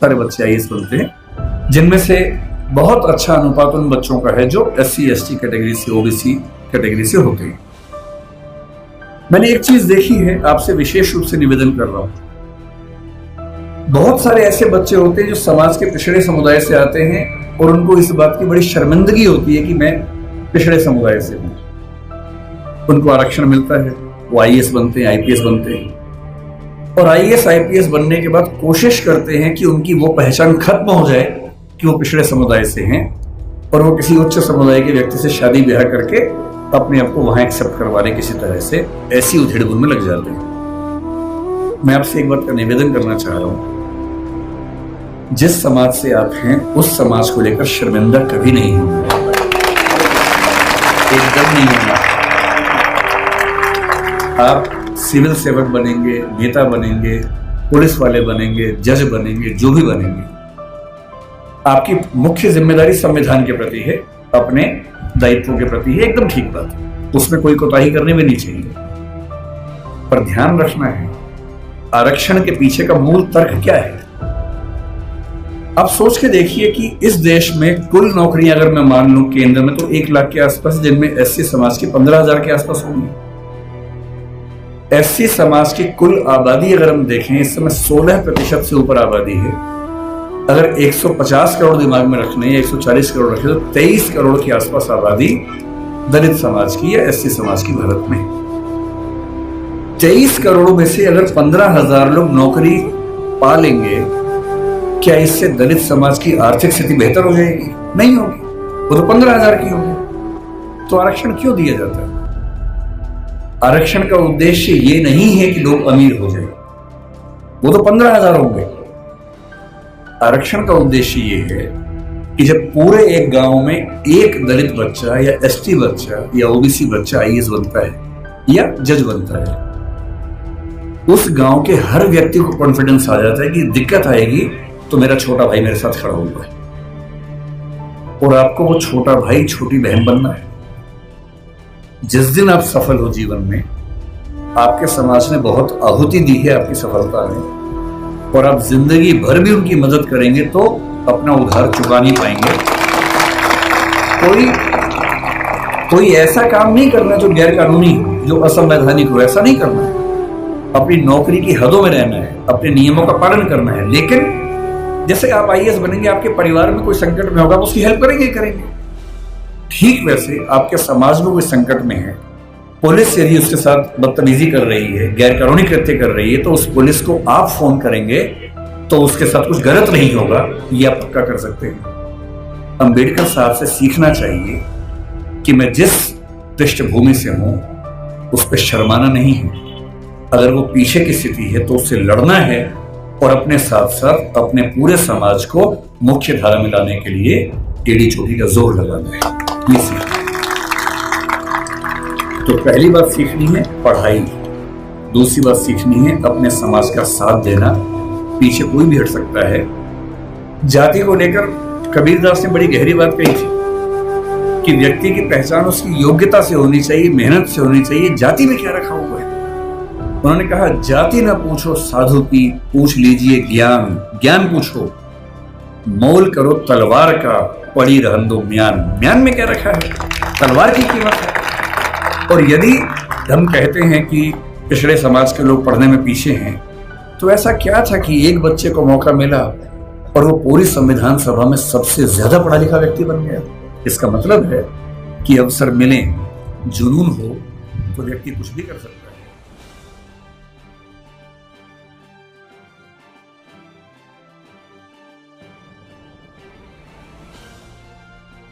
सारे बच्चे आईएएस बनते हैं, जिनमें से बहुत अच्छा अनुपात उन बच्चों का है जो SC ST कैटेगरी से, OBC कैटेगरी से होते हैं। मैंने एक चीज देखी है, आपसे विशेष रूप से निवेदन कर रहा हूं। बहुत सारे ऐसे बच्चे होते हैं जो समाज के पिछड़े समुदाय से आते हैं और उनको इस बात की बड़ी शर्मिंदगी होती है कि मैं पिछड़े समुदाय से हूं। उनको आरक्षण मिलता है, वो आईएएस बनते हैं, आईपीएस बनते हैं, और आईएएस आईपीएस बनने के बाद कोशिश करते हैं कि उनकी वो पहचान खत्म हो जाए कि वो पिछड़े समुदाय से हैं, और वो किसी उच्च समुदाय के व्यक्ति से शादी ब्याह करके अपने आप को वहां एक्सेप्ट करवाने किसी तरह से ऐसी उधेड़-बुन में लग जाते हैं। मैं आपसे एक बात का निवेदन करना चाह रहा हूं, जिस समाज से आप हैं उस समाज को लेकर शर्मिंदा कभी नहीं होना, एकदम नहीं होना। आप सिविल सेवक बनेंगे, नेता बनेंगे, पुलिस वाले बनेंगे, जज बनेंगे, जो भी बनेंगे, आपकी मुख्य जिम्मेदारी संविधान के प्रति है, अपने दायित्वों के प्रति है, एकदम ठीक बात है, उसमें कोई कोताही करनी भी नहीं चाहिए। पर ध्यान रखना है, आरक्षण के पीछे का मूल तर्क क्या है। आप सोच के देखिए कि इस देश में कुल नौकरियां अगर मैं मान लूं केंद्र में तो 1 लाख के आसपास, जिनमें SC समाज की 15,000 के आसपास होंगी। SC समाज की कुल आबादी अगर हम देखें, इस समय 16% से ऊपर आबादी है। अगर 150 करोड़ दिमाग में रखने या 140 करोड़ रखे तो 23 करोड़ के आसपास आबादी दलित समाज की या SC समाज की भारत में। 23 करोड़ में से अगर 15,000 लोग नौकरी पा लेंगे, क्या इससे दलित समाज की आर्थिक स्थिति बेहतर हो जाएगी? नहीं होगी, वो तो 15,000 की होगी। तो आरक्षण क्यों दिया जाता है? आरक्षण का उद्देश्य ये नहीं है कि लोग अमीर हो जाए, वो तो 15,000 होंगे। आरक्षण का उद्देश्य ये है कि जब पूरे एक गांव में एक दलित बच्चा या ST बच्चा या OBC बच्चा आईएएस बनता है या जज बनता है, उस गांव के हर व्यक्ति को कॉन्फिडेंस आ जाता है कि दिक्कत आएगी तो मेरा छोटा भाई मेरे साथ खड़ा हुआ है, और आपको वो छोटा भाई छोटी बहन बनना है। जिस दिन आप सफल हो जीवन में, आपके समाज ने बहुत आहुति दी है आपकी सफलता में, और आप जिंदगी भर भी उनकी मदद करेंगे तो अपना उधार चुका नहीं पाएंगे। कोई ऐसा काम नहीं करना जो गैर कानूनी हो, जो असंवैधानिक हो, ऐसा नहीं करना है। अपनी नौकरी की हदों में रहना है, अपने नियमों का पालन करना है। लेकिन जैसे आप आईएएस बनेंगे, आपके परिवार में कोई संकट में होगा, उसकी हेल्प करेंगे। ठीक वैसे आपके समाज में कोई संकट में है, पुलिस यदि उसके साथ बदतमीजी कर रही है, गैर कानूनी कृत्य कर रही है, तो उस पुलिस को आप फोन करेंगे तो उसके साथ कुछ गलत नहीं होगा, ये आप पक्का कर सकते हैं। अंबेडकर साहब से सीखना चाहिए कि मैं जिस पृष्ठभूमि से हूं उस पर शर्माना नहीं है। अगर वो पीछे की स्थिति है तो उससे लड़ना है, और अपने साथ साथ अपने पूरे समाज को मुख्य धारा में लाने के लिए टेढ़ी चोटी का जोर लगाना है। ये सीखना है। तो पहली बात सीखनी है पढ़ाई, दूसरी बात सीखनी है अपने समाज का साथ देना। पीछे कोई भी हट सकता है। जाति को लेकर कबीरदास ने बड़ी गहरी बात कही थी कि व्यक्ति की पहचान उसकी योग्यता से होनी चाहिए, मेहनत से होनी चाहिए। जाति में क्या रखा हुआ है? उन्होंने कहा, जाति ना पूछो साधु की, पूछ लीजिए ज्ञान। ज्ञान पूछो, मोल करो तलवार का, पड़ी रहन दो म्यान। म्यान में क्या रखा है? तलवार की कीमत है। और यदि हम कहते हैं कि पिछड़े समाज के लोग पढ़ने में पीछे हैं, तो ऐसा क्या था कि एक बच्चे को मौका मिला और वो पूरी संविधान सभा में सबसे ज्यादा पढ़ा लिखा व्यक्ति बन गया? इसका मतलब है कि अवसर मिले, जुनून हो तो व्यक्ति कुछ भी कर सकता है।